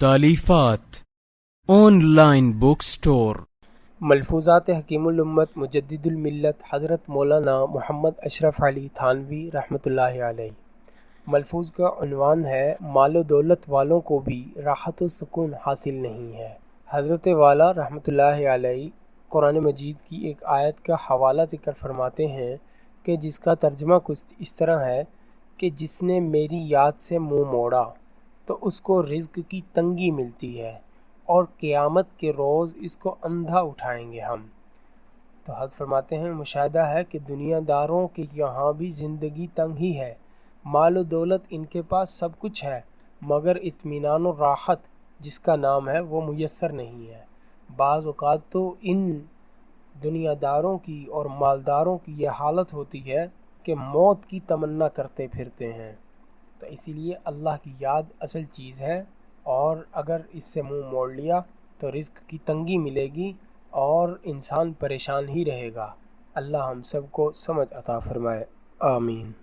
तालीफात online book store. मलफूज़ात हकीम उल-उम्मत मुजद्दिदुल मिल्लत हज़रत मौलाना मोहम्मद अशरफ अली थानवी रहमतुल्लाहि अलैह। मलफूज़ का उन्वान है, मालो दौलत वालों को भी राहत व सुकून हासिल नहीं है। हज़रत वाला रहमतुल्लाहि अलैह कुरान मजीद की एक आयत का हवाला ज़िक्र फरमाते हैं कि जिसका तर्जुमा कुछ इस तरह है कि जिसने मेरी याद से मुँह मोड़ा तो उसको रिज़्क़ की तंगी मिलती है और क़यामत के रोज़ इसको अंधा उठाएंगे हम। तो हज़रत फरमाते हैं, मुशाहिदा है कि दुनियादारों के यहाँ भी ज़िंदगी तंग ही है, माल व दौलत इनके पास सब कुछ है, मगर इत्मीनान और राहत जिसका नाम है वो मुयस्सर नहीं है। बाज़ औक़ात तो इन दुनियादारों की और मालदारों की यह हालत होती है कि मौत की तमन्ना करते फिरते हैं। तो इसीलिए अल्लाह की याद असल चीज़ है, और अगर इससे मुंह मोड़ लिया तो रिज़्क़ की तंगी मिलेगी और इंसान परेशान ही रहेगा। अल्लाह हम सब को समझ अता फरमाए। आमीन।